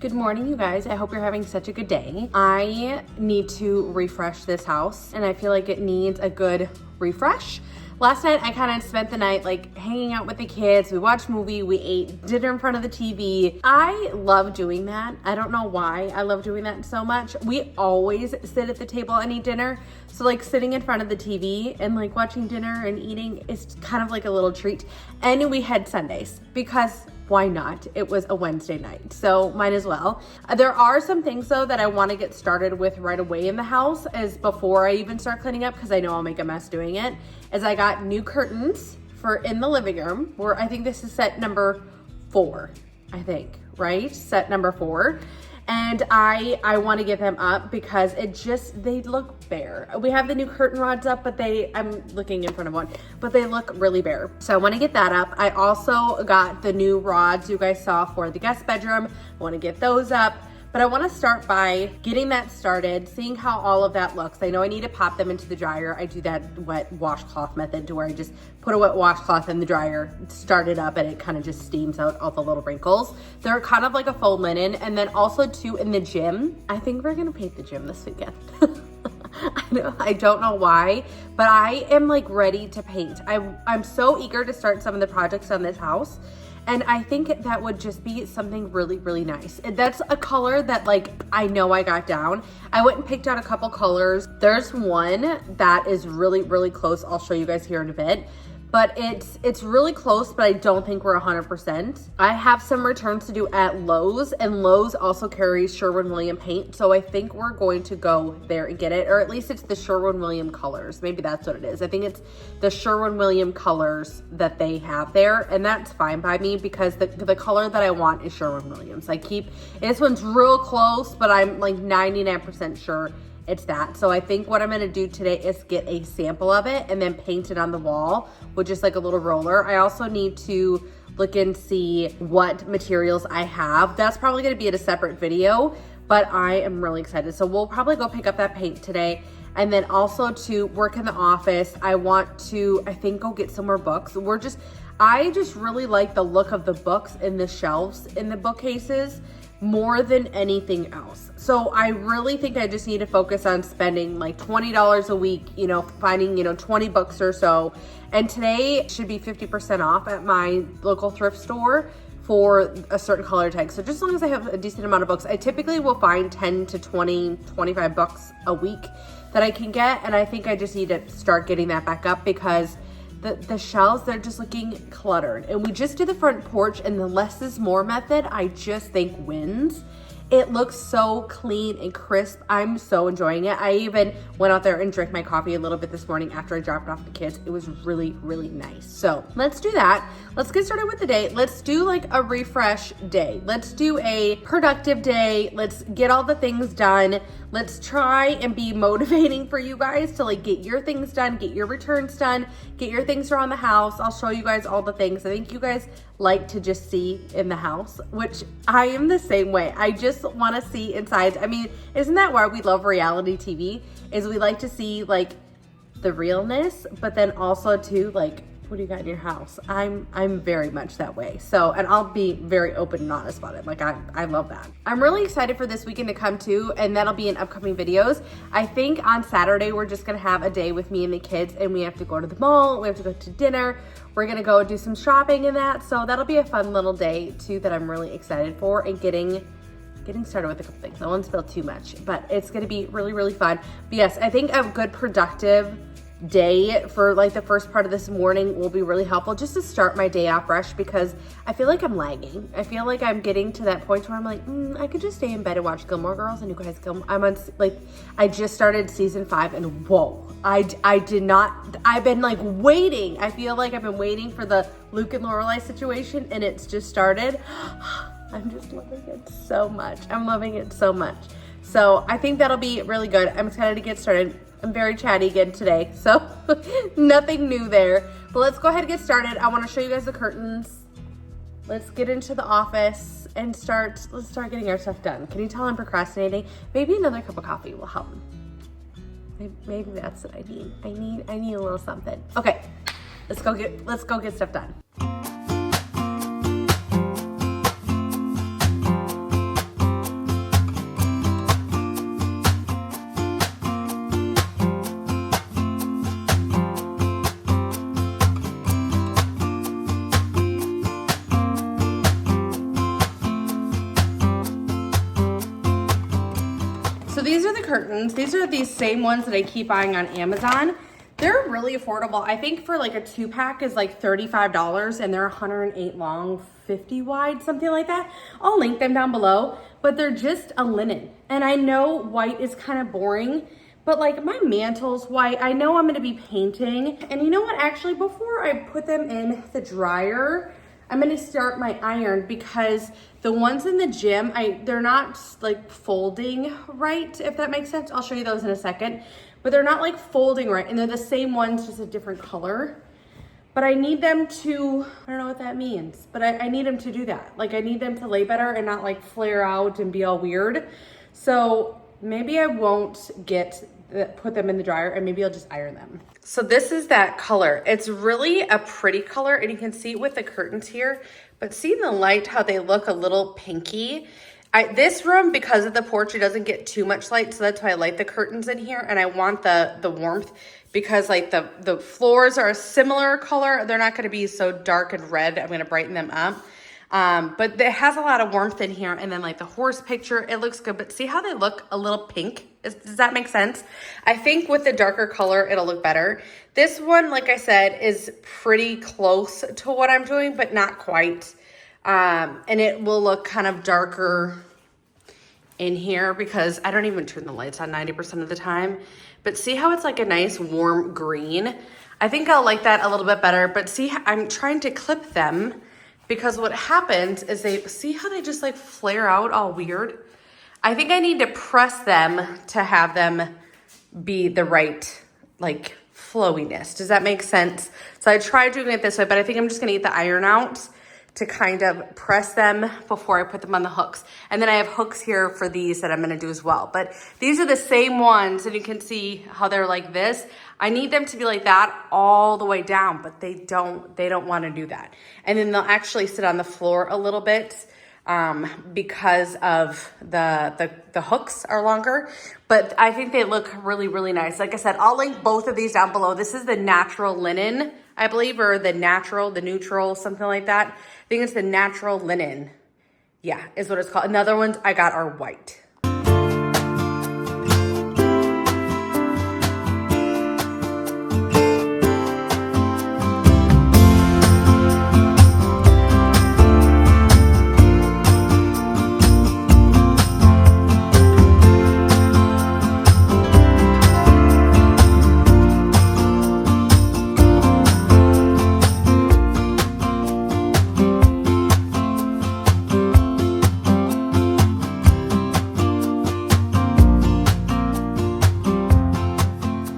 Good morning, you guys. I hope you're having such a good day. I need to refresh this house and I feel like it needs a good refresh. Last night, I kind of spent the night like hanging out with the kids. We watched a movie, we ate dinner in front of the TV. I love doing that. I don't know why I love doing that so much. We always sit at the table and eat dinner. So like sitting in front of the TV and like watching dinner and eating is kind of like a little treat. And we had Sundays because why not? It was a Wednesday night, so might as well. There are some things though that I want to get started with right away in the house as before I even start cleaning up because I know I'll make a mess doing it. As I got new curtains for in the living room where I think this is set number 4, I think, right? Set number 4. And I want to get them up because they look bare. We have the new curtain rods up, but I'm looking in front of one, but they look really bare. So I want to get that up. I also got the new rods you guys saw for the guest bedroom. I want to get those up. But I want to start by getting that started, seeing how all of that looks. I know I need to pop them into the dryer. I do that wet washcloth method to where I just put a wet washcloth in the dryer, start it up, and it kind of just steams out all the little wrinkles. They're kind of like a faux linen. And then also too in the gym, I think we're going to paint the gym this weekend. I don't know why, but I am like ready to paint. I'm so eager to start some of the projects on this house. And I think that would just be something really, really nice. That's a color that like, I know I got down. I went and picked out a couple colors. There's one that is really, really close. I'll show you guys here in a bit. But it's really close, but I don't think we're 100%. I have some returns to do at Lowe's, and Lowe's also carries Sherwin-Williams paint. So I think we're going to go there and get it, or at least it's the Sherwin-Williams colors. Maybe that's what it is. I think it's the Sherwin-Williams colors that they have there, and that's fine by me because the color that I want is Sherwin-Williams. This one's real close, but I'm like 99% sure it's that. So I think what I'm gonna do today is get a sample of it and then paint it on the wall with just like a little roller. I also need to look and see what materials I have. That's probably gonna be in a separate video, but I am really excited. So we'll probably go pick up that paint today. And then also to work in the office, I want to, I think, go get some more books. I just really like the look of the books in the shelves in the bookcases more than anything else. So I really think I just need to focus on spending like $20 a week, finding, 20 books or so. And today should be 50% off at my local thrift store for a certain color tag. So just as long as I have a decent amount of books, I typically will find 10 to 20, 25 books a week that I can get. And I think I just need to start getting that back up because the shelves, they're just looking cluttered. And we just did the front porch, and the less is more method, I just think wins. It looks so clean and crisp. I'm so enjoying it. I even went out there and drank my coffee a little bit this morning after I dropped off the kids. It was really, really nice. So let's do that. Let's get started with the day. Let's do like a refresh day. Let's do a productive day. Let's get all the things done. Let's try and be motivating for you guys to like get your things done, get your returns done, get your things around the house. I'll show you guys all the things I think you guys like to just see in the house, which I am the same way. I just want to see inside. I mean, isn't that why we love reality TV? Is we like to see like the realness, but then also too like, what do you got in your house? I'm very much that way. So, and I'll be very open and honest about it. Like I love that. I'm really excited for this weekend to come too, and that'll be in upcoming videos. I think on Saturday, we're just gonna have a day with me and the kids, and we have to go to the mall, we have to go to dinner. We're gonna go do some shopping and that. So that'll be a fun little day too that I'm really excited for, and getting started with a couple things. I won't spill too much, but it's gonna be really, really fun. But yes, I think a good productive day for like the first part of this morning will be really helpful just to start my day off fresh because I feel like I'm lagging. I feel like I'm getting to that point where I'm like, I could just stay in bed and watch Gilmore Girls, and you guys, I just started season 5 and whoa, I've been like waiting. I feel like I've been waiting for the Luke and Lorelai situation, and it's just started. I'm just loving it so much. I'm loving it so much. So I think that'll be really good. I'm excited to get started. I'm very chatty again today, so nothing new there. But let's go ahead and get started. I want to show you guys the curtains. Let's get into the office and let's start getting our stuff done. Can you tell I'm procrastinating? Maybe another cup of coffee will help. Maybe that's what I need. I need a little something. Okay, let's go get stuff done. these are the curtains. These are these same ones that I keep buying on Amazon. They're really affordable. I think for like a 2-pack is like $35 and they're 108 long, 50 wide, something like that. I'll link them down below, but they're just a linen. And I know white is kind of boring, but like my mantle's white. I know I'm gonna be painting. And you know what, actually before I put them in the dryer, I'm gonna start my iron because the ones in the gym, they're not like folding right, if that makes sense. I'll show you those in a second, but they're not like folding right, and they're the same ones, just a different color. But I need them to, I don't know what that means, but I need them to do that. Like I need them to lay better and not like flare out and be all weird. So maybe I won't put them in the dryer and maybe I'll just iron them. So this is that color. It's really a pretty color and you can see it with the curtains here, but see in the light how they look a little pinky. This room, because of the porch, it doesn't get too much light, so that's why I like the curtains in here, and I want the warmth because like the floors are a similar color. They're not gonna be so dark and red. I'm gonna brighten them up. But it has a lot of warmth in here, and then like the horse picture, it looks good, but see how they look a little pink? Does that make sense? I think with the darker color, it'll look better. This one, like I said, is pretty close to what I'm doing, but not quite. And it will look kind of darker in here because I don't even turn the lights on 90% of the time. But see how it's like a nice warm green? I think I'll like that a little bit better, but see, I'm trying to clip them because what happens is see how they just like flare out all weird? I think I need to press them to have them be the right like flowiness. Does that make sense? So I tried doing it this way, but I think I'm just gonna get the iron out to kind of press them before I put them on the hooks. And then I have hooks here for these that I'm gonna do as well. But these are the same ones, and you can see how they're like this. I need them to be like that all the way down, but they don't wanna do that. And then they'll actually sit on the floor a little bit because of the hooks are longer, but I think they look really, really nice. Like I said, I'll link both of these down below. This is the natural linen, I believe, or the neutral, something like that. I think it's the natural linen. Yeah, is what it's called. Another ones I got are white.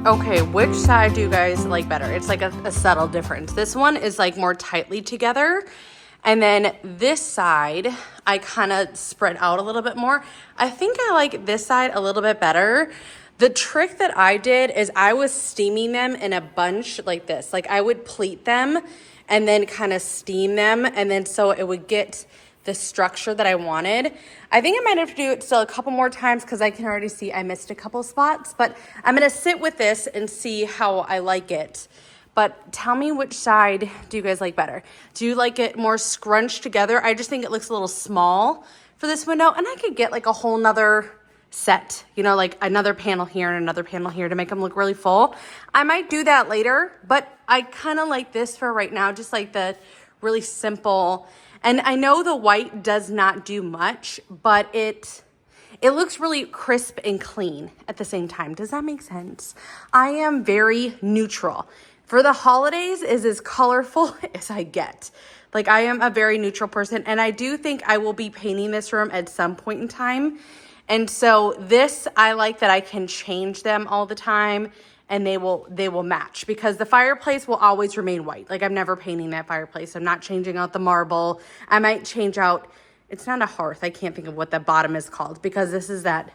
Okay, which side do you guys like better? It's like a subtle difference. This one is like more tightly together. And then this side, I kind of spread out a little bit more. I think I like this side a little bit better. The trick that I did is I was steaming them in a bunch like this. Like I would pleat them and then kind of steam them. And then so it would get the structure that I wanted. I think I might have to do it still a couple more times because I can already see I missed a couple spots, but I'm gonna sit with this and see how I like it. But tell me, which side do you guys like better? Do you like it more scrunched together? I just think it looks a little small for this window, and I could get like a whole nother set, you know, like another panel here and another panel here to make them look really full. I might do that later, but I kind of like this for right now, just like the really simple. And I know the white does not do much, but it looks really crisp and clean at the same time. Does that make sense? I am very neutral. For the holidays, is as colorful as I get. Like I am a very neutral person, and I do think I will be painting this room at some point in time. And so this, I like that I can change them all the time, and they will match, because the fireplace will always remain white. Like I'm never painting that fireplace. I'm not changing out the marble. I might change out, it's not a hearth. I can't think of what the bottom is called, because this is that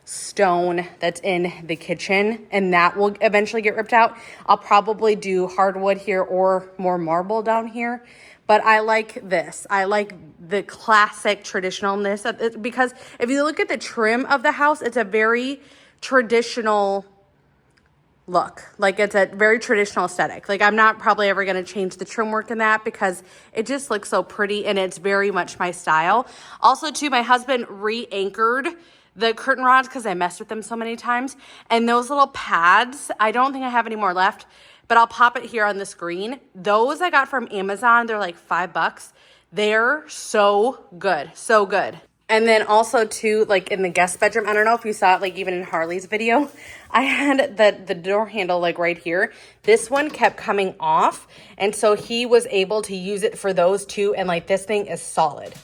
stone that's in the kitchen, and that will eventually get ripped out. I'll probably do hardwood here or more marble down here. But I like this. I like the classic traditionalness of it, because if you look at the trim of the house, it's a very traditional look. Like it's a very traditional aesthetic. Like I'm not probably ever going to change the trim work in that, because it just looks so pretty and it's very much my style. Also too, my husband re-anchored the curtain rods because I messed with them so many times. And those little pads, I don't think I have any more left, but I'll pop it here on the screen. Those I got from Amazon. They're like $5. They're so good, so good. And then also too, like in the guest bedroom, I don't know if you saw it, like even in Harley's video, I had the door handle like right here. This one kept coming off. And so he was able to use it for those two. And like this thing is solid.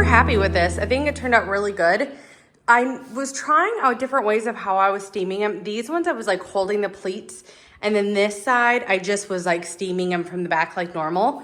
Happy with this. I think it turned out really good. I was trying out different ways of how I was steaming them. These ones I was like holding the pleats, and then this side I just was like steaming them from the back like normal.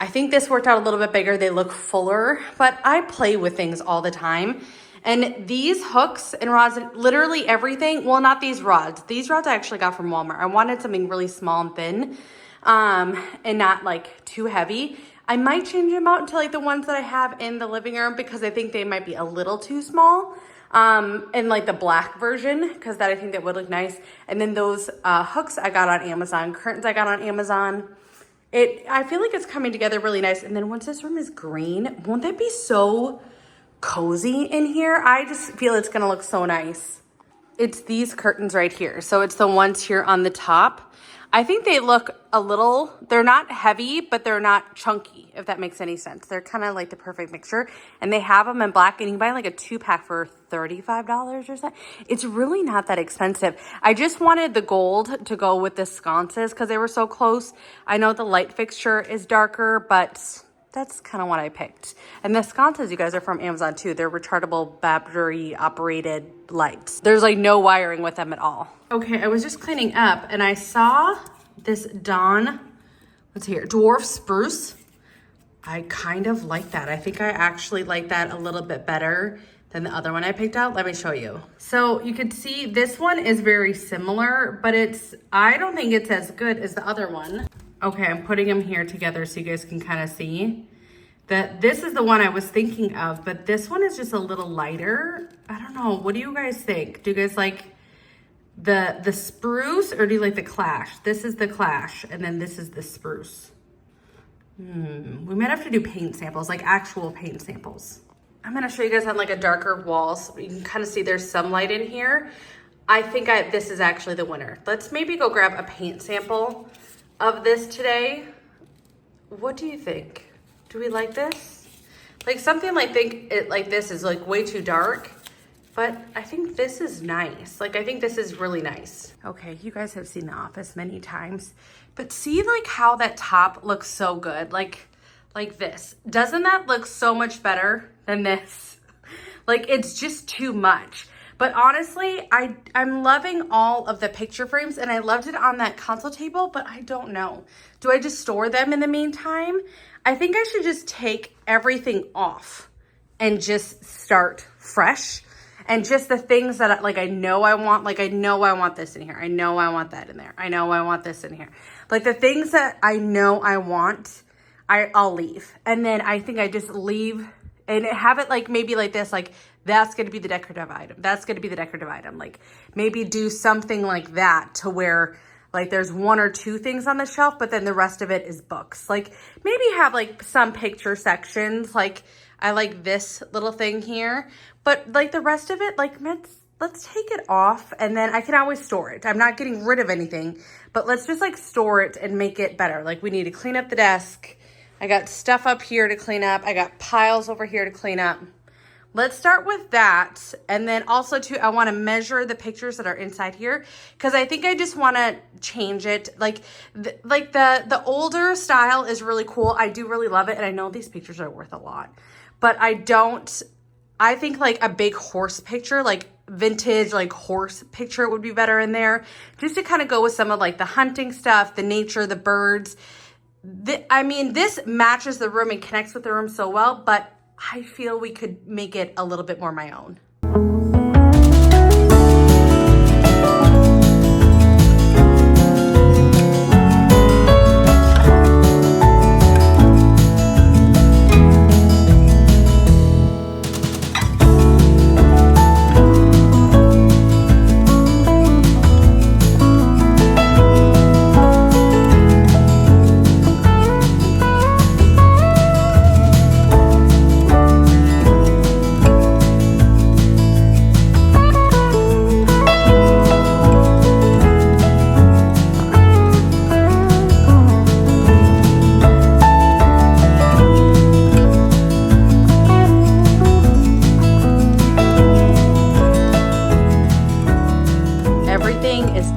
I think this worked out a little bit bigger. They look fuller, but I play with things all the time. And these hooks and rods, literally everything, well, not these rods. These rods I actually got from Walmart. I wanted something really small and thin and not like too heavy. I might change them out to like the ones that I have in the living room because I think they might be a little too small. And like the black version, because that I think that would look nice. And then those hooks I got on Amazon, curtains I got on Amazon. I feel like it's coming together really nice. And then once this room is green, won't that be so cozy in here? I just feel it's gonna look so nice. It's these curtains right here. So it's the ones here on the top. I think they look they're not heavy, but they're not chunky, if that makes any sense. They're kind of like the perfect mixture. And they have them in black, and you can buy like a 2-pack for $35 or something. It's really not that expensive. I just wanted the gold to go with the sconces because they were so close. I know the light fixture is darker, but that's kind of what I picked. And the sconces, you guys, are from Amazon too. They're rechargeable battery operated lights. There's like no wiring with them at all. Okay, I was just cleaning up and I saw this dwarf spruce. I kind of like that. I think I actually like that a little bit better than the other one I picked out. Let me show you. So you can see this one is very similar, but I don't think it's as good as the other one. Okay, I'm putting them here together so you guys can kind of see that this is the one I was thinking of, but this one is just a little lighter. I don't know. What do you guys think? Do you guys like the spruce or do you like the clash? This is the clash and then this is the spruce. We might have to do paint samples, like actual paint samples. I'm gonna show you guys on like a darker wall so you can kind of see there's some light in here. I think this is actually the winner. Let's maybe go grab a paint sample of this today. What do you think? Do we like this? Like something like this is like way too dark, but I think this is nice. Like I think this is really nice. Okay, you guys have seen The Office many times, but see like how that top looks so good, like this. Doesn't that look so much better than this? Like it's just too much. But honestly, I'm loving all of the picture frames and I loved it on that console table, but I don't know. Do I just store them in the meantime? I think I should just take everything off and just start fresh. And just the things that I know I want, like I know I want this in here. I know I want that in there. I know I want this in here. Like the things that I know I want, I'll leave. And then I think I just leave and have it like maybe like this, like that's going to be the decorative item. That's going to be the decorative item. Like maybe do something like that to where like there's 1 or 2 things on the shelf, but then the rest of it is books. Like maybe have like some picture sections. Like I like this little thing here, but like the rest of it, like let's take it off and then I can always store it. I'm not getting rid of anything, but let's just like store it and make it better. Like we need to clean up the desk. I got stuff up here to clean up. I got piles over here to clean up. let's start with that. And then also too, I want to measure the pictures that are inside here because I think I just want to change it. Like the older style is really cool. I do really love it. And I know these pictures are worth a lot, but I think like a big horse picture, like vintage, like horse picture would be better in there just to kind of go with some of like the hunting stuff, the nature, the birds. I mean, this matches the room and connects with the room so well, but I feel we could make it a little bit more my own.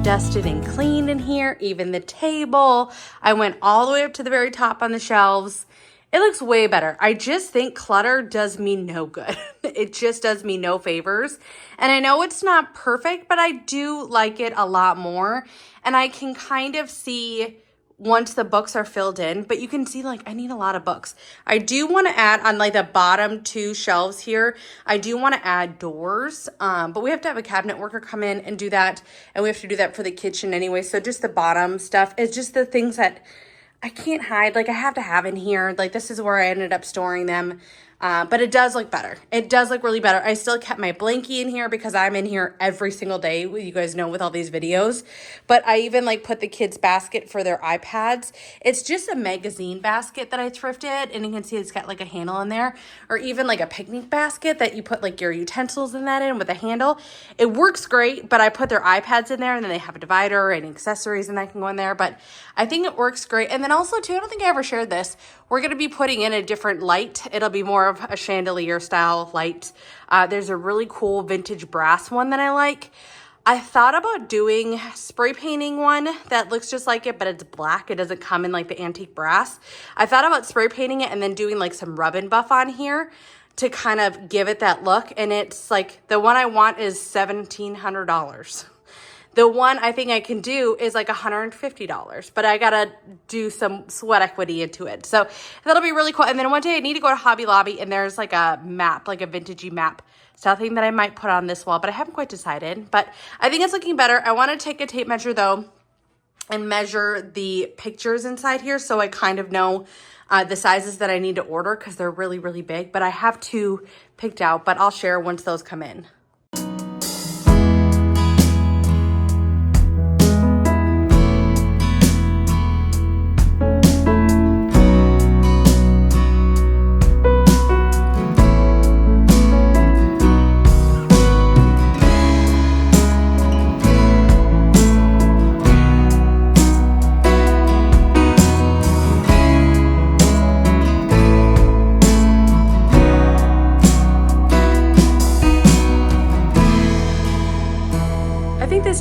Dusted and clean in here, even the table. I went all the way up to the very top on the shelves. It looks way better. I just think clutter does me no good. It just does me no favors. And I know it's not perfect, but I do like it a lot more. And I can kind of see once the books are filled in, but you can see like I need a lot of books. I do want to add on like the bottom two shelves here, I do want to add doors, but we have to have a cabinet worker come in and do that. And we have to do that for the kitchen anyway. So just the bottom stuff is just the things that I can't hide. Like I have to have in here. Like this is where I ended up storing them. But it does look better. It does look really better. I still kept my blankie in here because I'm in here every single day, you guys know, with all these videos. But I even like put the kids' basket for their iPads. It's just a magazine basket that I thrifted, and you can see it's got like a handle in there, or even like a picnic basket that you put like your utensils in that in with a handle. It works great, but I put their iPads in there, and then they have a divider and accessories, and that can go in there. But I think it works great. And then also too, I don't think I ever shared this, we're going to be putting in a different light. It'll be more of a chandelier style light. There's a really cool vintage brass one that I like. I thought about doing spray painting one that looks just like it, but it's black. It doesn't come in like the antique brass. I thought about spray painting it and then doing like some rub and buff on here to kind of give it that look. And it's like, the one I want is $1,700. The one I think I can do is like $150, but I gotta do some sweat equity into it. So that'll be really cool. And then one day I need to go to Hobby Lobby and there's like a map, like a vintagey map, something that I might put on this wall, but I haven't quite decided. But I think it's looking better. I want to take a tape measure though and measure the pictures inside here so I kind of know the sizes that I need to order because they're really, really big. But I have two picked out, but I'll share once those come in.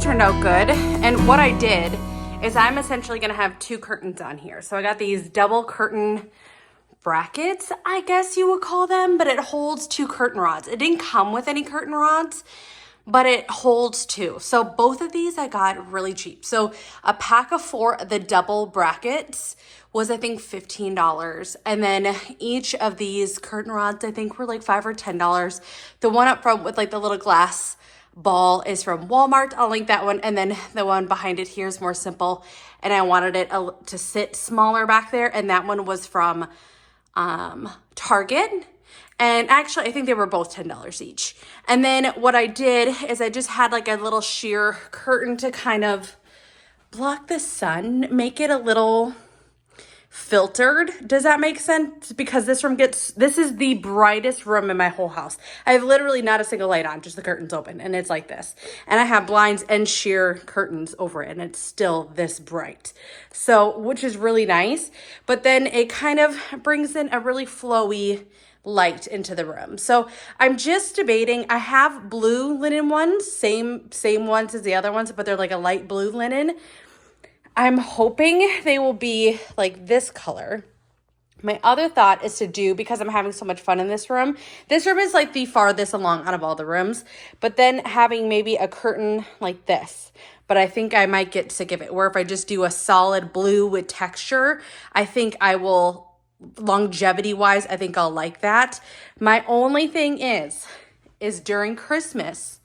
Turned out good. And what I did is I'm essentially going to have two curtains on here. So I got these double curtain brackets, I guess you would call them, but it holds two curtain rods. It didn't come with any curtain rods, but it holds two. So both of these I got really cheap. So a pack of 4, the double brackets was I think $15. And then each of these curtain rods I think were like $5 or $10. The one up front with like the little glass ball is from Walmart. I'll link that one. And then the one behind it here is more simple. And I wanted it to sit smaller back there. And that one was from Target. And actually, I think they were both $10 each. And then what I did is I just had like a little sheer curtain to kind of block the sun, make it a little filtered. Does that make sense? Because this is the brightest room in my whole house. I have literally not a single light on, just the curtains open, and it's like this. And I have blinds and sheer curtains over it, and it's still this bright. So, which is really nice. But then it kind of brings in a really flowy light into the room. So I'm just debating. I have blue linen ones, same ones as the other ones, but they're like a light blue linen. I'm hoping they will be like this color. My other thought is to do, because I'm having so much fun in this room is like the farthest along out of all the rooms, but then having maybe a curtain like this. But I think I might get sick of it, where if I just do a solid blue with texture, I think I will, longevity wise, I think I'll like that. My only thing is during Christmas,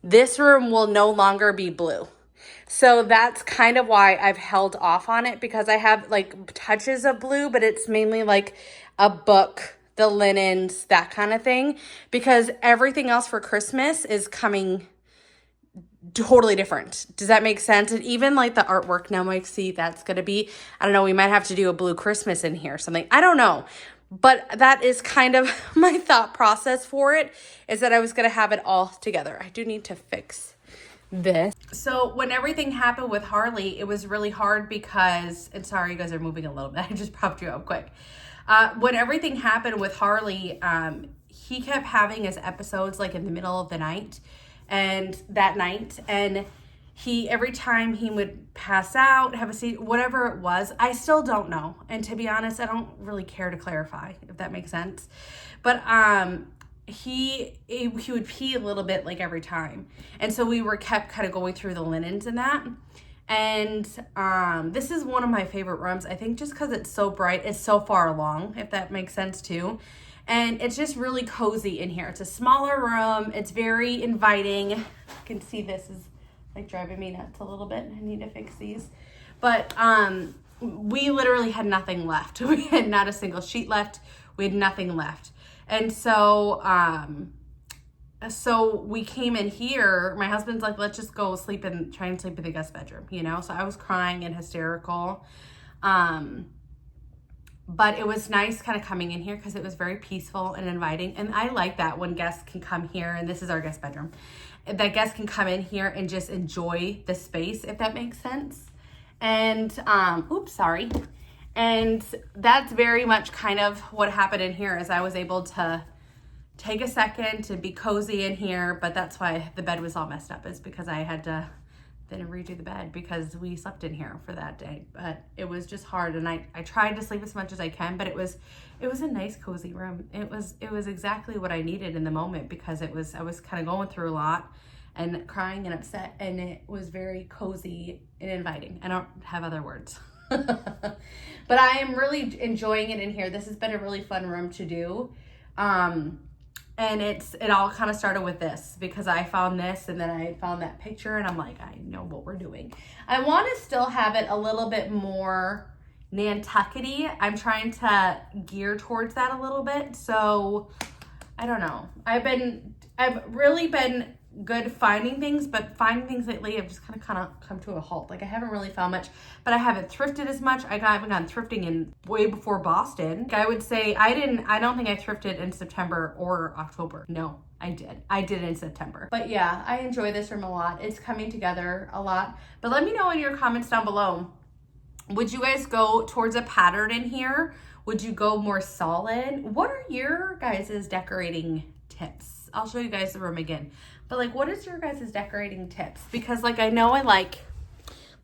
this room will no longer be blue. So that's kind of why I've held off on it, because I have like touches of blue, but it's mainly like a book, the linens, that kind of thing, because everything else for Christmas is coming totally different. Does that make sense? And even like the artwork now, like, see, that's going to be, I don't know, we might have to do a blue Christmas in here or something. I don't know. But that is kind of my thought process for it, is that I was going to have it all together. I do need to fix this. So when everything happened with Harley, it was really hard because, and sorry, you guys are moving a little bit. I just popped you up quick. When everything happened with Harley, he kept having his episodes like in the middle of the night and that night. And every time he would pass out, have a seat, whatever it was, I still don't know. And to be honest, I don't really care to clarify, if that makes sense. But, he would pee a little bit like every time, and so we were kept kind of going through the linens and that. And this is one of my favorite rooms, I think, just because it's so bright. It's so far along, if that makes sense too, and it's just really cozy in here. It's a smaller room, it's very inviting. You can see this is like driving me nuts a little bit. I need to fix these, but we literally had nothing left. We had not a single sheet left. We had nothing left. And so, so we came in here. My husband's like, let's just go try and sleep in the guest bedroom, you know? So I was crying and hysterical. But it was nice kind of coming in here because it was very peaceful and inviting. And I like that when guests can come here, and this is our guest bedroom, that guests can come in here and just enjoy the space, if that makes sense. And, oops, sorry. And that's very much kind of what happened in here, is I was able to take a second to be cozy in here, but that's why the bed was all messed up, is because I had to then redo the bed because we slept in here for that day. But it was just hard, and I tried to sleep as much as I can, but it was a nice cozy room. It was exactly what I needed in the moment, because I was kind of going through a lot and crying and upset, and it was very cozy and inviting. I don't have other words. But I am really enjoying it in here. This has been a really fun room to do. And it all kind of started with this, because I found this and then I found that picture, and I'm like, I know what we're doing. I want to still have it a little bit more Nantucket-y. I'm trying to gear towards that a little bit. So I don't know. I've really been good finding things, but finding things lately have just kind of come to a halt. Like, I haven't really found much, but I haven't thrifted as much. I haven't gone thrifting in way before Boston. I would say I don't think I thrifted in September or October. No, I did in September. But yeah, I enjoy this room a lot. It's coming together a lot. But let me know in your comments down below, would you guys go towards a pattern in here? Would you go more solid? What are your guys' decorating tips? I'll show you guys the room again. But like, what is your guys' decorating tips? Because like, I know I like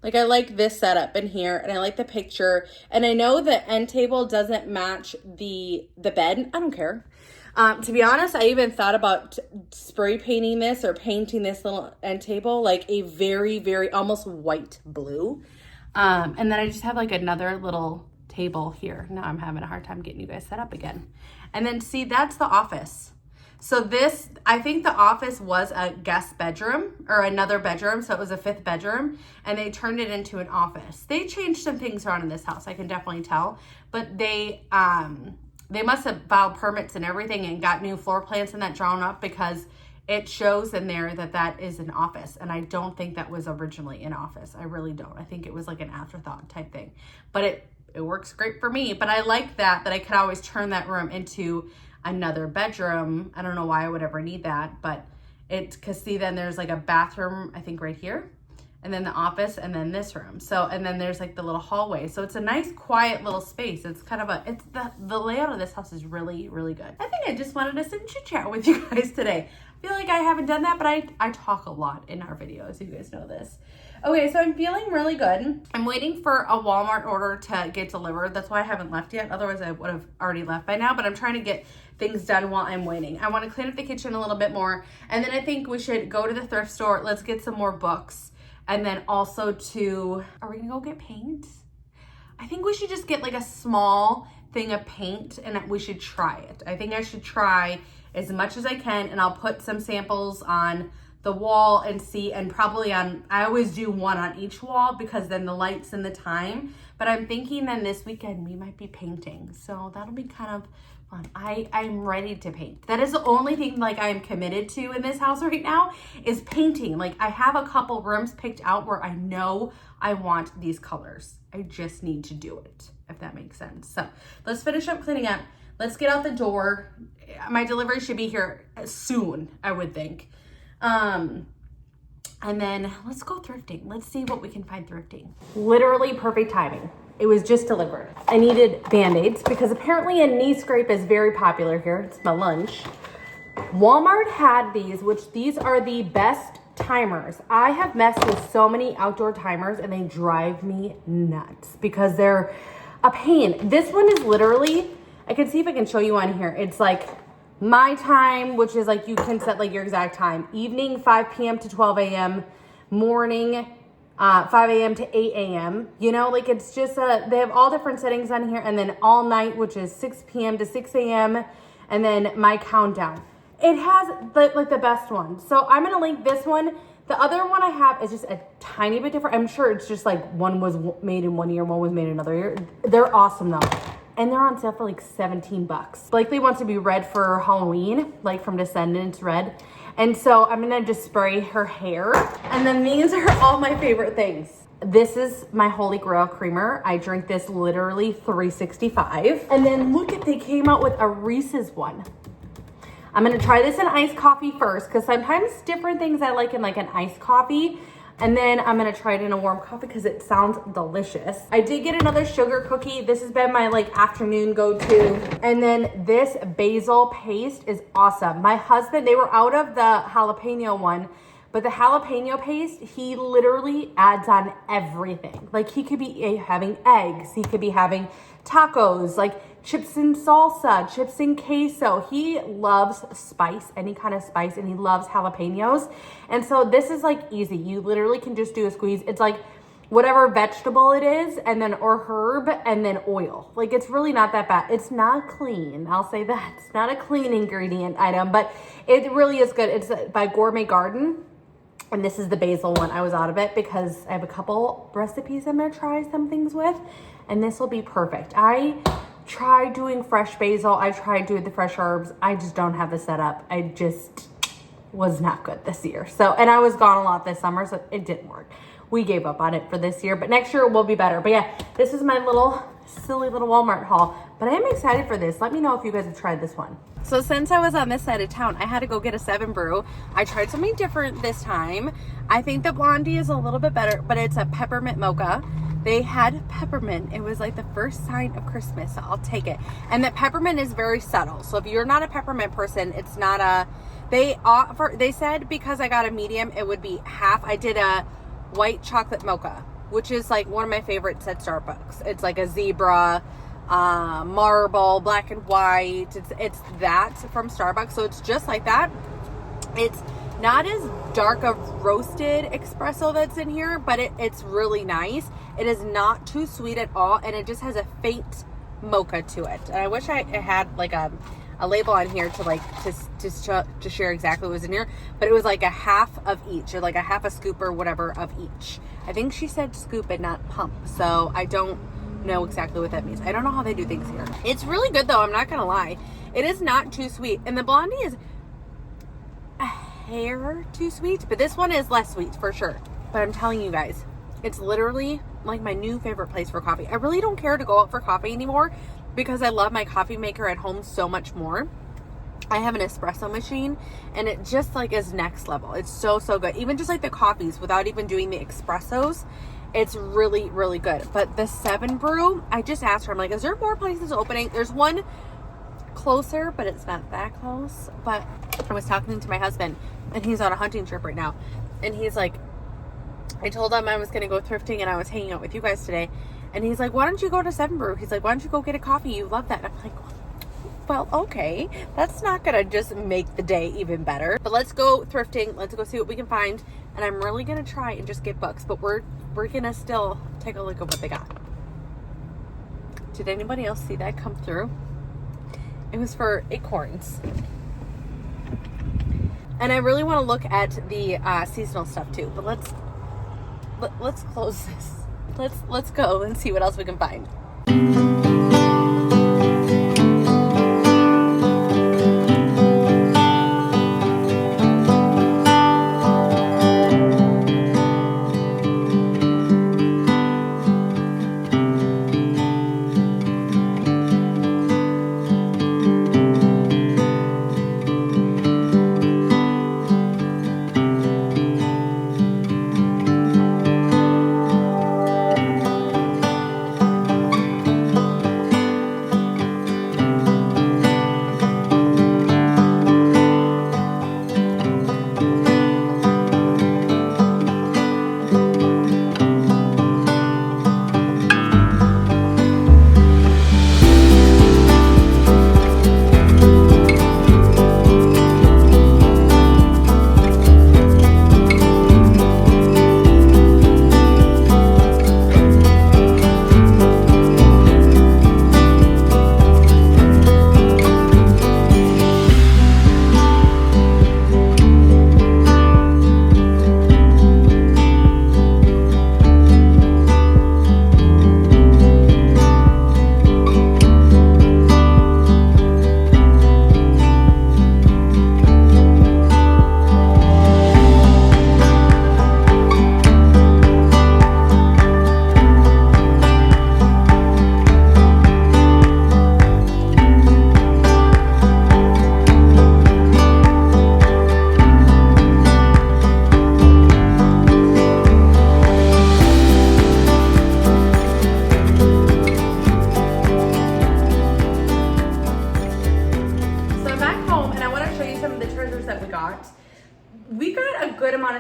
this setup in here, and I like the picture, and I know the end table doesn't match the bed. I don't care. To be honest, I even thought about spray painting this or painting this little end table like a very, very almost white blue. And then I just have like another little table here. Now I'm having a hard time getting you guys set up again. And then see, that's the office. So this, I think the office was a guest bedroom or another bedroom. So it was a fifth bedroom, and they turned it into an office. They changed some things around in this house, I can definitely tell, but they must have filed permits and everything and got new floor plans and that drawn up, because it shows in there that is an office. And I don't think that was originally an office. I really don't. I think it was like an afterthought type thing, but it works great for me. But I like that I could always turn that room into another bedroom. I don't know why I would ever need that, but because see, then there's like a bathroom, I think right here. and then the office, and then this room. So, and then there's like the little hallway. So it's a nice, quiet little space. It's kind of the layout of this house is really, really good. I think I just wanted to sit and chit chat with you guys today. I feel like I haven't done that, but I talk a lot in our videos. You guys know this. Okay, so I'm feeling really good. I'm waiting for a Walmart order to get delivered. That's why I haven't left yet. Otherwise, I would have already left by now, but I'm trying to get things done while I'm waiting. I want to clean up the kitchen a little bit more, and then I think we should go to the thrift store. Let's get some more books. And then also are we gonna go get paint? I think we should just get like a small thing of paint and we should try it. I think I should try as much as I can, and I'll put some samples on the wall and see, and probably I always do one on each wall because then the lights and the time, but I'm thinking then this weekend we might be painting. So that'll be kind of fun. I'm ready to paint. That is the only thing like I'm committed to in this house right now is painting. Like I have a couple rooms picked out where I know I want these colors. I just need to do it, if that makes sense. So let's finish up cleaning up. Let's get out the door. My delivery should be here soon, I would think. And then let's go thrifting. Let's see what we can find thrifting. Literally perfect timing. It was just delivered. I needed Band-Aids because apparently a knee scrape is very popular here. It's my lunch. Walmart had these, which these are the best timers. I have messed with so many outdoor timers and they drive me nuts because they're a pain. This one is literally, I can see if I can show you on here. It's like my time, which is like you can set like your exact time. Evening, 5 p.m. to 12 a.m. Morning, 5 a.m. to 8 a.m. You know, like it's just they have all different settings on here. And then all night, which is 6 p.m. to 6 a.m. And then my countdown. It has like the best one. So I'm going to link this one. The other one I have is just a tiny bit different. I'm sure it's just like one was made in 1 year, one was made in another year. They're awesome though. And they're on sale for like $17. Blakely wants to be red for Halloween, like from Descendants red. And so I'm gonna just spray her hair. And then these are all my favorite things. This is my Holy Grail creamer. I drink this literally 365. And then look at, they came out with a Reese's one. I'm gonna try this in iced coffee first, because sometimes different things I like in like an iced coffee. And then I'm gonna try it in a warm coffee because it sounds delicious. I did get another sugar cookie. This has been my like afternoon go-to. And then this basil paste is awesome. My husband, they were out of the jalapeno one, but the jalapeno paste, he literally adds on everything. Like he could be having eggs, he could be having tacos, like chips and salsa, chips and queso. He loves spice, any kind of spice, and he loves jalapenos. And so this is like easy. You literally can just do a squeeze. It's like whatever vegetable it is, and then or herb, and then oil. Like it's really not that bad. It's not clean. I'll say that. It's not a clean ingredient item, but it really is good. It's by Gourmet Garden. And this is the basil one. I was out of it because I have a couple recipes I'm gonna try some things with, and this will be perfect. I tried doing fresh basil. I tried doing the fresh herbs. I just don't have the setup. I just was not good this year. So, and I was gone a lot this summer, so it didn't work. We gave up on it for this year, but next year it will be better. But yeah, this is my little silly little Walmart haul, but I am excited for this. Let me know if you guys have tried this one. So since I was on this side of town, I had to go get a 7 brew. I tried something different this time. I think the blondie is a little bit better, but it's a peppermint mocha. They had peppermint. It was like the first sign of Christmas, so I'll take it. And the peppermint is very subtle. So if you're not a peppermint person, it's not a, they said because I got a medium, it would be half. I did a white chocolate mocha, which is like one of my favorites at Starbucks. It's like a zebra, marble, black and white. It's that from Starbucks. So it's just like that. It's not as dark of roasted espresso that's in here, but it's really nice. It is not too sweet at all, and it just has a faint mocha to it. And I wish I had like a label on here to like to share exactly what was in here, but it was like a half of each, or like a half a scoop or whatever of each. I think she said scoop and not pump, so I don't know exactly what that means. I don't know how they do things here. It's really good though, I'm not gonna lie. It is not too sweet, and the blondie is a hair too sweet, but this one is less sweet for sure. But I'm telling you guys, it's literally like my new favorite place for coffee. I really don't care to go out for coffee anymore because I love my coffee maker at home so much more. I have an espresso machine, and it just like is next level. It's so good. Even just like the coffees without even doing the espressos, it's really good. But the 7 Brew, I just asked her, I'm like, is there more places opening? There's one closer, but it's not that close. But I was talking to my husband, and he's on a hunting trip right now, and he's like, I told him I was gonna go thrifting and I was hanging out with you guys today, and he's like, why don't you go to 7 Brew? He's like, why don't you go get a coffee? You love that. And I'm like, well, okay, that's not gonna just make the day even better. But let's go thrifting. Let's go see what we can find. And I'm really gonna try and just get books, but we're gonna still take a look at what they got. Did anybody else see that come through? It was for acorns. And I really want to look at the seasonal stuff too. But let's close this. Let's go and see what else we can find.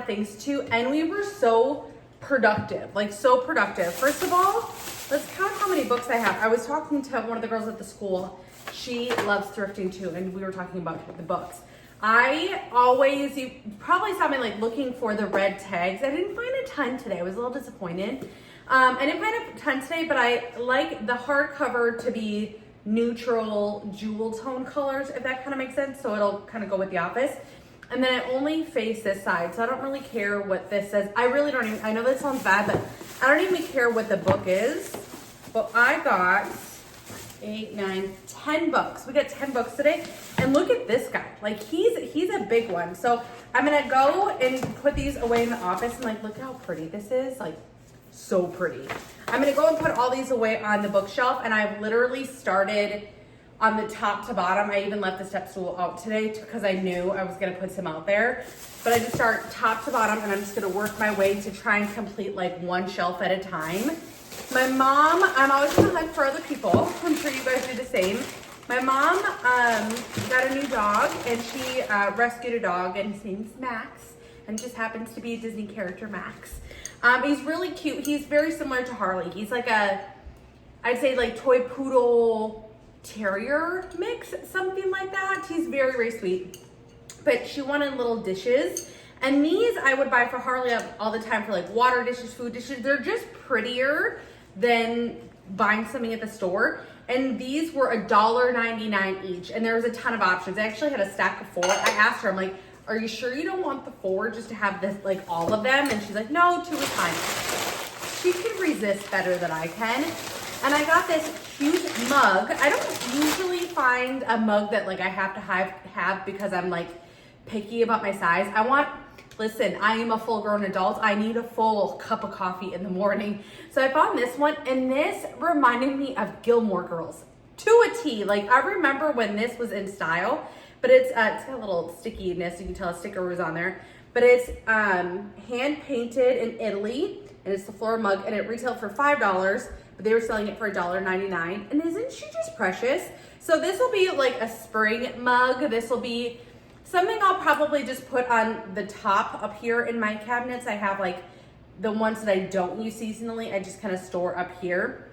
Things too, and we were so productive, First of all, let's count how many books I have. I was talking to one of the girls at the school. She loves thrifting too, and we were talking about the books. You probably saw me like looking for the red tags. I didn't find a ton today. I was a little disappointed. I didn't find a ton today, but I like the hardcover to be neutral jewel tone colors, if that kind of makes sense. So it'll kind of go with the office. And then I only face this side, so I don't really care what this says. I know that sounds bad, but I don't even care what the book is. But I got 8, 9, 10 books. We got 10 books today. And look at this guy. Like, he's a big one. So I'm gonna go and put these away in the office, and like, look how pretty this is. Like, so pretty. I'm gonna go and put all these away on the bookshelf, and I've literally started on the top to bottom. I even left the step stool out today because I knew I was gonna put some out there. But I just start top to bottom, and I'm just gonna work my way to try and complete like one shelf at a time. My mom, I'm always gonna hunt for other people. I'm sure you guys do the same. My mom got a new dog, and she rescued a dog, and his name's Max, and just happens to be a Disney character, Max. He's really cute. He's very similar to Harley. He's like I'd say like toy poodle terrier mix, something like that. He's very, very sweet. But she wanted little dishes, and these I would buy for Harley all the time for like water dishes, food dishes. They're just prettier than buying something at the store. And these were $1.99 each, and there was a ton of options. I actually had a stack of 4. I asked her, I'm like, are you sure you don't want the 4 just to have this, like all of them? And she's like, no, 2 is fine. She can resist better than I can. And I got this huge mug. I don't usually find a mug that like I have to have because I'm like picky about my size. Listen, I am a full grown adult. I need a full cup of coffee in the morning. So I found this one, and this reminded me of Gilmore Girls to a T. Like, I remember when this was in style, but it's got a little stickiness. You can tell a sticker was on there, but it's hand painted in Italy, and it's the floral mug, and it retailed for $5, but they were selling it for $1.99. And isn't she just precious? So this will be like a spring mug. This will be something I'll probably just put on the top up here in my cabinets. I have like the ones that I don't use seasonally, I just kind of store up here.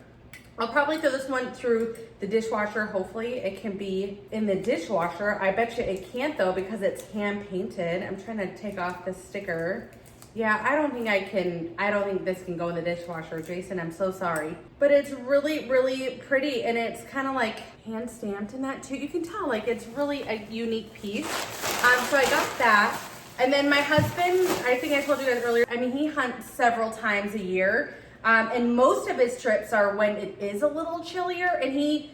I'll probably throw this one through the dishwasher. Hopefully it can be in the dishwasher. I bet you it can't though, because it's hand painted. I'm trying to take off the sticker. Yeah, I don't think this can go in the dishwasher. Jason, I'm so sorry. But it's really, really pretty, and it's kind of like hand stamped in that too. You can tell like it's really a unique piece. So I got that. And then my husband, I think I told you guys earlier, I mean, he hunts several times a year. And most of his trips are when it is a little chillier, and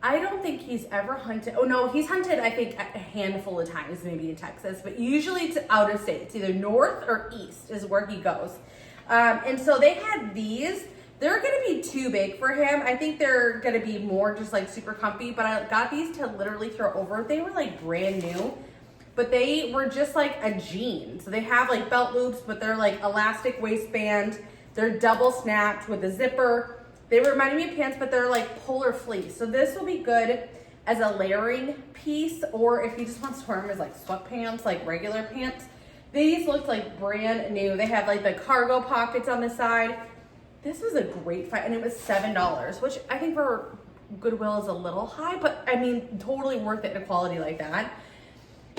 I don't think he's ever hunted. Oh no, he's hunted, I think, a handful of times, maybe in Texas, but usually it's out of state. It's either north or east is where he goes. And so they had these. They're gonna be too big for him. I think they're gonna be more just like super comfy, but I got these to literally throw over. They were like brand new, but they were just like a jean. So they have like belt loops, but they're like elastic waistband. They're double snapped with a zipper. They reminded me of pants, but they're like polar fleece. So this will be good as a layering piece, or if you just want to wear them as like sweatpants, like regular pants. These looked like brand new. They have like the cargo pockets on the side. This was a great find, and it was $7, which I think for Goodwill is a little high, but I mean, totally worth it in a quality like that.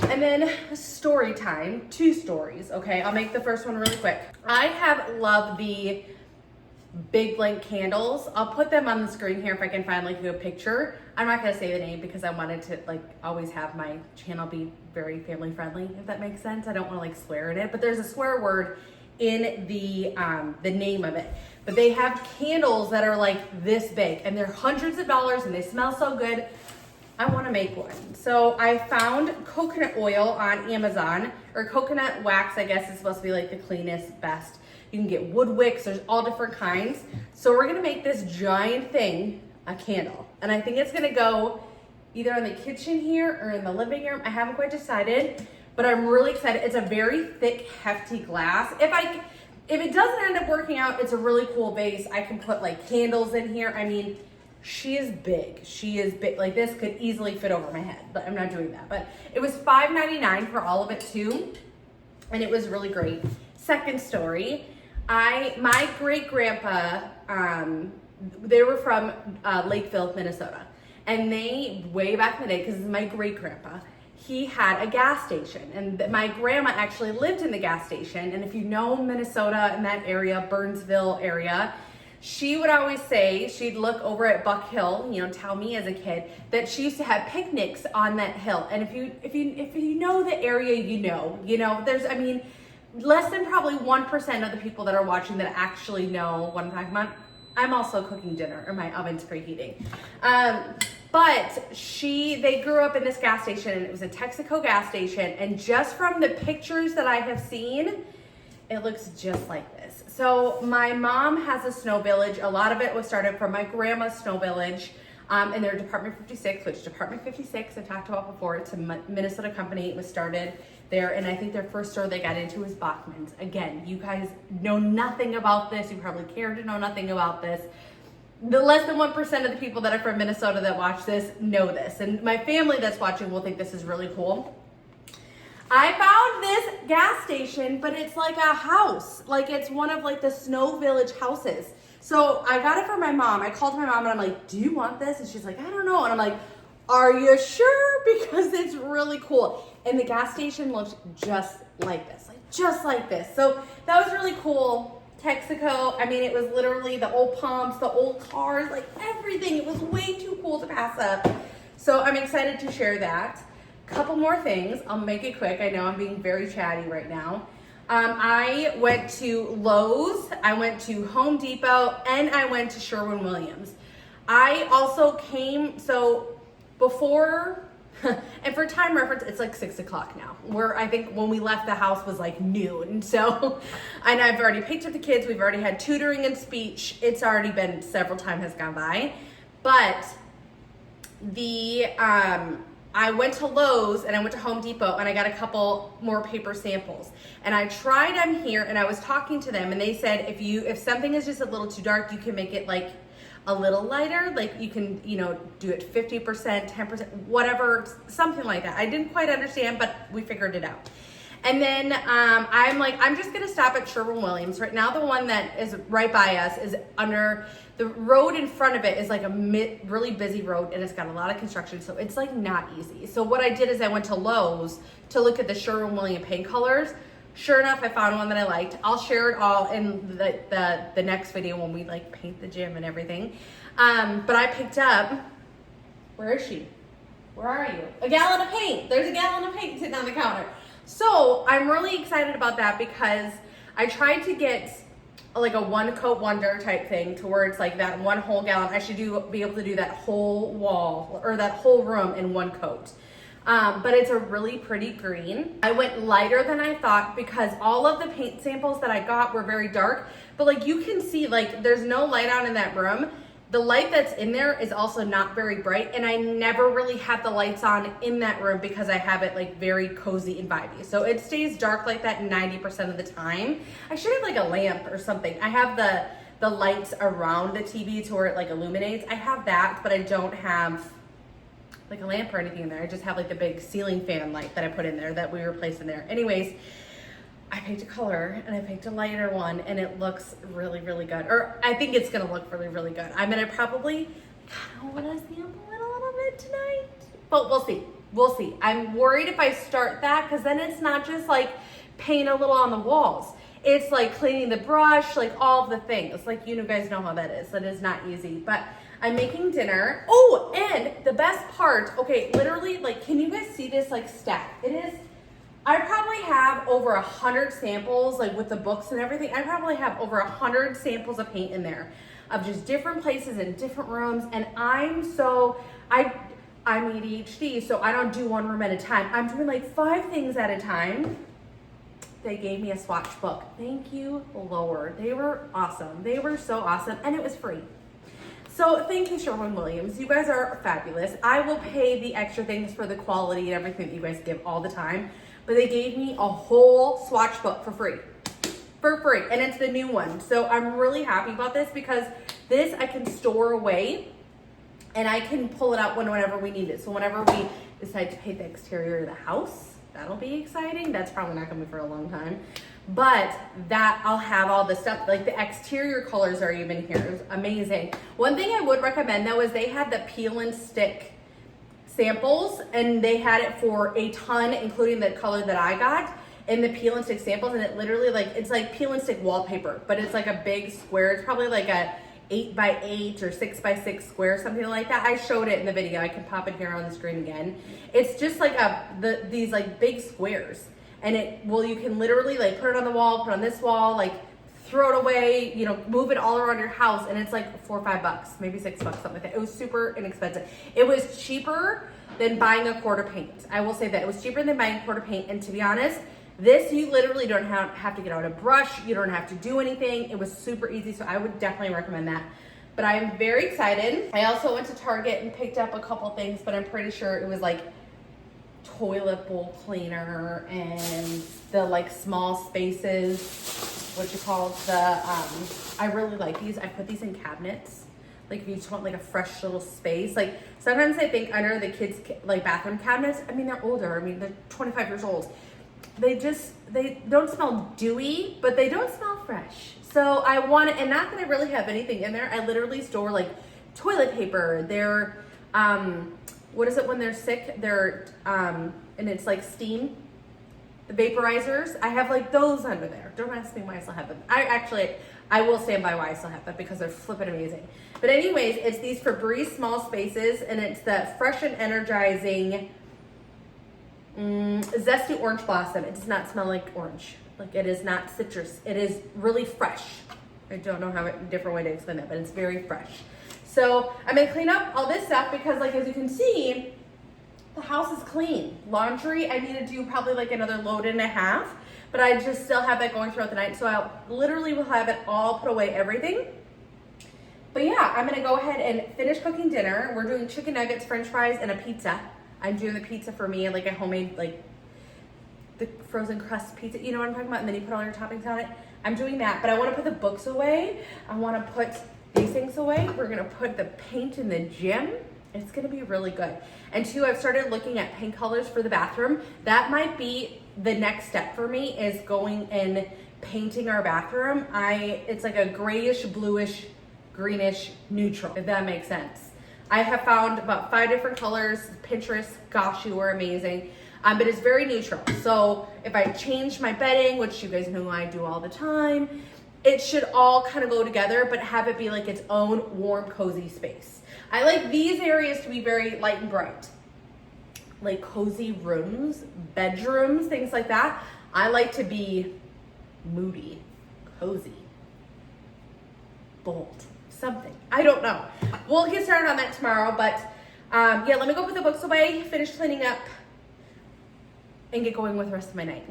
And then story time, 2 stories, okay? I'll make the first one really quick. I have loved the big blank candles. I'll put them on the screen here if I can find like a good picture. I'm not gonna say the name because I wanted to like always have my channel be very family friendly, if that makes sense. I don't wanna like swear in it, but there's a swear word in the name of it. But they have candles that are like this big, and they're hundreds of dollars, and they smell so good. I want to make one. So I found coconut oil on Amazon, or coconut wax, I guess is supposed to be like the cleanest, best. You can get wood wicks, there's all different kinds. So we're gonna make this giant thing a candle. And I think it's gonna go either in the kitchen here or in the living room. I haven't quite decided, but I'm really excited. It's a very thick, hefty glass. If it doesn't end up working out, it's a really cool vase. I can put like candles in here. I mean, she is big. She is big. Like this could easily fit over my head, but I'm not doing that. But it was $5.99 for all of it too. And it was really great. Second story, my great grandpa, they were from Lakeville, Minnesota. And they, way back in the day, because this is my great grandpa, he had a gas station, and my grandma actually lived in the gas station. And if you know Minnesota and that area, Burnsville area, she would always say, she'd look over at Buck Hill, you know, tell me as a kid that she used to have picnics on that hill. And if you know the area, you know, there's, I mean, less than probably 1% of the people that are watching that actually know what I'm talking about. I'm also cooking dinner, or my oven's preheating. But they grew up in this gas station, and it was a Texaco gas station. And just from the pictures that I have seen, it looks just like this. So my mom has a snow village. A lot of it was started from my grandma's snow village. And they're Department 56, which Department 56, I talked about before, it's a Minnesota company. It was started there, and I think their first store they got into was Bachman's. Again, you guys know nothing about this. You probably care to know nothing about this. The less than 1% of the people that are from Minnesota that watch this know this. And my family that's watching will think this is really cool. I found this gas station, but it's like a house. Like it's one of like the Snow Village houses. So I got it for my mom. I called my mom and I'm like, do you want this? And she's like, I don't know. And I'm like, are you sure? Because it's really cool. And the gas station looks just like this, just like this. So that was really cool. Texaco, I mean, it was literally the old pumps, the old cars, like everything. It was way too cool to pass up. So I'm excited to share that. Couple more things. I'll make it quick. I know I'm being very chatty right now. I went to Lowe's, I went to Home Depot, and I went to Sherwin-Williams. I also came, so before, and for time reference, it's like 6 o'clock now. I think when we left the house was like noon. So, and I've already picked up the kids. We've already had tutoring and speech. It's already been several times has gone by. But I went to Lowe's and I went to Home Depot and I got a couple more paper samples. And I tried them here and I was talking to them and they said if something is just a little too dark, you can make it like a little lighter. Like you can, do it 50%, 10%, whatever, something like that. I didn't quite understand, but we figured it out. And then I'm like, I'm just gonna stop at Sherwin-Williams. Right now, the one that is right by us is under, the road in front of it is like a really busy road and it's got a lot of construction, so it's like not easy. So what I did is I went to Lowe's to look at the Sherwin-Williams paint colors. Sure enough, I found one that I liked. I'll share it all in the next video when we like paint the gym and everything. But I picked up, where is she? Where are you? A gallon of paint. There's a gallon of paint sitting on the counter. So I'm really excited about that because I tried to get like a one coat wonder type thing to where it's like that one whole gallon. I should be able to do that whole wall or that whole room in one coat. But it's a really pretty green. I went lighter than I thought because all of the paint samples that I got were very dark, but like you can see, like there's no light on in that room. The light that's in there is also not very bright, and I never really have the lights on in that room because I have it like very cozy and vibey. So it stays dark like that 90% of the time. I should have like a lamp or something. I have the lights around the TV to where it like illuminates. I have that, but I don't have like a lamp or anything in there. I just have like the big ceiling fan light that I put in there that we replaced in there. Anyways, I picked a color and I picked a lighter one and it looks really, really good. Or I think it's gonna look really, really good. I'm gonna probably kind of wanna sample it a little bit tonight, but we'll see. We'll see. I'm worried if I start that because then it's not just like paint a little on the walls. It's like cleaning the brush, like all of the things. Like you guys know how that is. That is not easy, but I'm making dinner. Oh, and the best part, okay, literally, like, can you guys see this like stack? It is, I probably have over 100 samples, like with the books and everything. I probably have over 100 samples of paint in there of just different places and different rooms. And I'm ADHD, so I don't do one room at a time. I'm doing like 5 things at a time. They gave me a swatch book. Thank you, Lord. They were awesome. They were so awesome, and it was free. So thank you, Sherwin-Williams. You guys are fabulous. I will pay the extra things for the quality and everything that you guys give all the time. But they gave me a whole swatch book for free. For free, and it's the new one. So I'm really happy about this because this I can store away and I can pull it out whenever we need it. So whenever we decide to paint the exterior of the house, that'll be exciting. That's probably not gonna be for a long time. But that I'll have all the stuff, like the exterior colors are even here. It was amazing. One thing I would recommend though is they had the peel and stick samples and they had it for a ton, including the color that I got in the peel and stick samples, and it literally it's like peel and stick wallpaper, but it's like a big square. It's probably like a 8x8 or 6x6 square, something like that. I showed it in the video. I can pop it here on the screen again. It's just like these like big squares, and you can literally like put it on the wall, put it on this wall, like throw it away, move it all around your house, and it's like $4 or $5, maybe $6, something like that. It was super inexpensive. It was cheaper than buying a quart of paint. I will say that. It was cheaper than buying a quart of paint, and to be honest, this you literally don't have to get out a brush, you don't have to do anything. It was super easy, so I would definitely recommend that. But I'm very excited. I also went to Target and picked up a couple things, but I'm pretty sure it was like toilet bowl cleaner and the like small spaces, what you call the, I really like these. I put these in cabinets. Like if you just want like a fresh little space. Like sometimes I think under the kids' like bathroom cabinets, I mean, they're older. I mean, they're 25 years old. They don't smell dewy, but they don't smell fresh. So I want it, and not that I really have anything in there. I literally store like toilet paper. They're, what is it when they're sick? They're, and it's like steam, the vaporizers. I have like those under there. Don't ask me why I still have them. I will stand by why I still have them because they're flippin' amazing. But anyways, it's these Febreze small spaces, and it's the fresh and energizing zesty orange blossom. It does not smell like orange. Like it is not citrus. It is really fresh. I don't know how a different way to explain that, but it's very fresh. So I'm gonna clean up all this stuff because like as you can see, the house is clean. Laundry, I need to do probably like another load and a half, but I just still have that going throughout the night. So I literally will have it all put away, everything. But yeah, I'm gonna go ahead and finish cooking dinner. We're doing chicken nuggets, french fries, and a pizza. I'm doing the pizza for me, like a homemade, like the frozen crust pizza, you know what I'm talking about? And then you put all your toppings on it. I'm doing that, but I want to put the books away. I want to put these things away. We're going to put the paint in the gym. It's going to be really good. And two, I've started looking at paint colors for the bathroom. That might be the next step for me, is going and painting our bathroom. It's like a grayish, bluish, greenish neutral, if that makes sense. I have found about 5 different colors. Pinterest, gosh, you were amazing. But it's very neutral. So if I change my bedding, which you guys know I do all the time, it should all kind of go together, but have it be like its own warm, cozy space. I like these areas to be very light and bright. Like cozy rooms, bedrooms, things like that. I like to be moody, cozy, bold, something. I don't know. We'll get started on that tomorrow, but yeah, let me go put the books away, finish cleaning up, and get going with the rest of my night.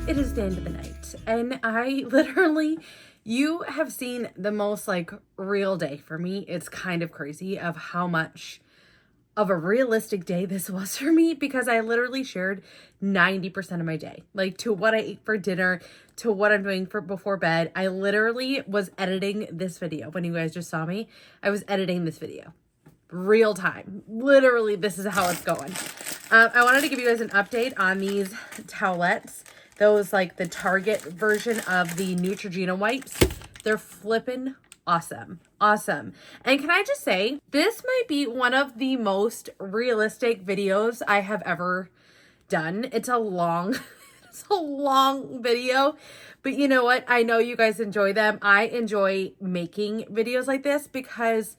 It is the end of the night, and I literally, you have seen the most like real day for me. It's kind of crazy of how much of a realistic day this was for me, because I literally shared 90% of my day, like to what I ate for dinner, to what I'm doing for before bed. I literally was editing this video. When you guys just saw me, I was editing this video real time. Literally, this is how it's going. I wanted to give you guys an update on these towelettes. Those, like the Target version of the Neutrogena wipes. They're flippin' awesome. Awesome. And can I just say, this might be one of the most realistic videos I have ever done. It's a long, it's a long video, but you know what? I know you guys enjoy them. I enjoy making videos like this because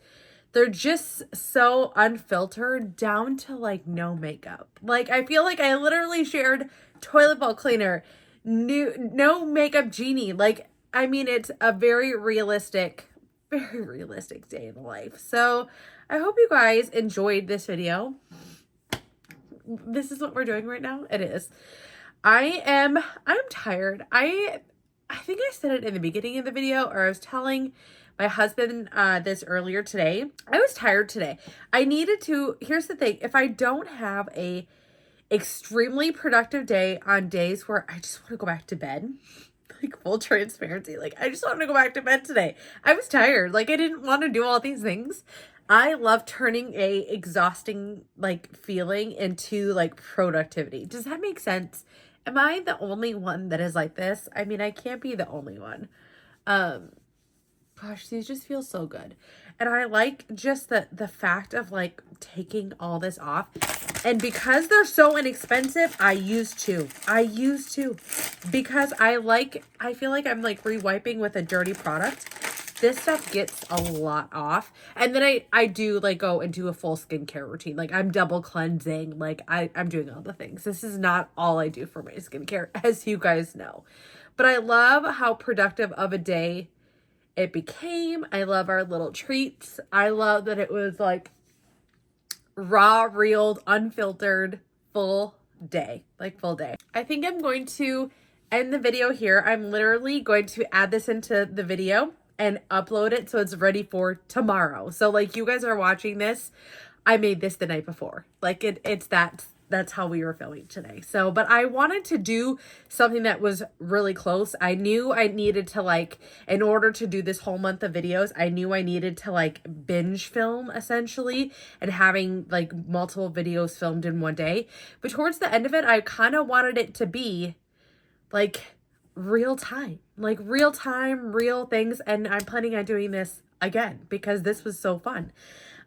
they're just so unfiltered, down to like no makeup. Like, I feel like I literally shared toilet bowl cleaner, no makeup Jeannie. Like, I mean, it's a very realistic day in the life. So I hope you guys enjoyed this video. This is what we're doing right now. It is. I'm tired. I think I said it in the beginning of the video, or I was telling my husband this earlier today. I was tired today. I needed to, here's the thing, if I don't have a extremely productive day on days where I just want to go back to bed, like full transparency, like I just want to go back to bed today. I was tired. Like, I didn't want to do all these things. I love turning a exhausting like feeling into like productivity. Does that make sense? Am I the only one that is like this? I mean, I can't be the only one. Gosh, these just feel so good. And I like just the fact of like taking all this off. And because they're so inexpensive, I used to. Because I feel like I'm like re-wiping with a dirty product. This stuff gets a lot off. And then I do like go into a full skincare routine. Like, I'm double cleansing. Like, I'm doing all the things. This is not all I do for my skincare, as you guys know. But I love how productive of a day it became. I love our little treats. I love that it was like raw, reeled, unfiltered, full day. Like, full day. I think I'm going to end the video here. I'm literally going to add this into the video and upload it so it's ready for tomorrow. So like, you guys are watching this, I made this the night before. Like, it's that that's how we were filming today. So, but I wanted to do something that was really close. I knew I needed to like, in order to do this whole month of videos, I knew I needed to like binge film essentially and having like multiple videos filmed in one day. But towards the end of it, I kind of wanted it to be like real time, real things. And I'm planning on doing this again because this was so fun.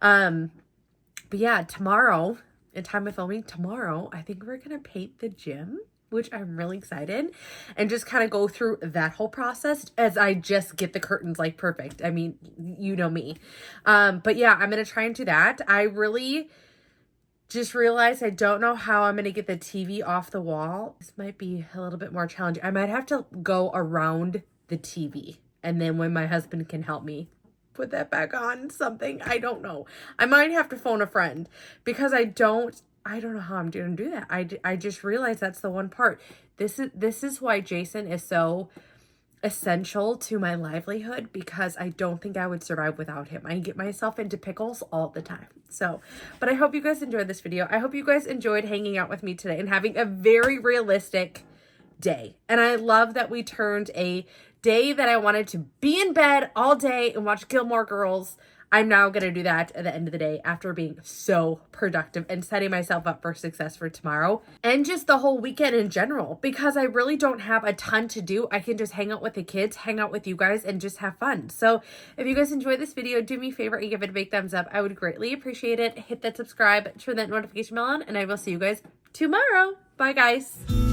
But yeah, tomorrow, in time of filming tomorrow, I think we're going to paint the gym, which I'm really excited, and just kind of go through that whole process as I just get the curtains like perfect. I mean, you know me. But yeah, I'm going to try and do that. I really just realized I don't know how I'm going to get the TV off the wall. This might be a little bit more challenging. I might have to go around the TV, and then when my husband can help me put that back on something. I don't know. I might have to phone a friend because I don't know how I'm going to do that. I just realized that's the one part. This is why Jason is so essential to my livelihood, because I don't think I would survive without him. I get myself into pickles all the time. So, but I hope you guys enjoyed this video. I hope you guys enjoyed hanging out with me today and having a very realistic day. And I love that we turned a day that I wanted to be in bed all day and watch Gilmore Girls. I'm now going to do that at the end of the day after being so productive and setting myself up for success for tomorrow and just the whole weekend in general, because I really don't have a ton to do. I can just hang out with the kids, hang out with you guys, and just have fun. So if you guys enjoyed this video, do me a favor and give it a big thumbs up. I would greatly appreciate it. Hit that subscribe, turn that notification bell on, and I will see you guys tomorrow. Bye, guys.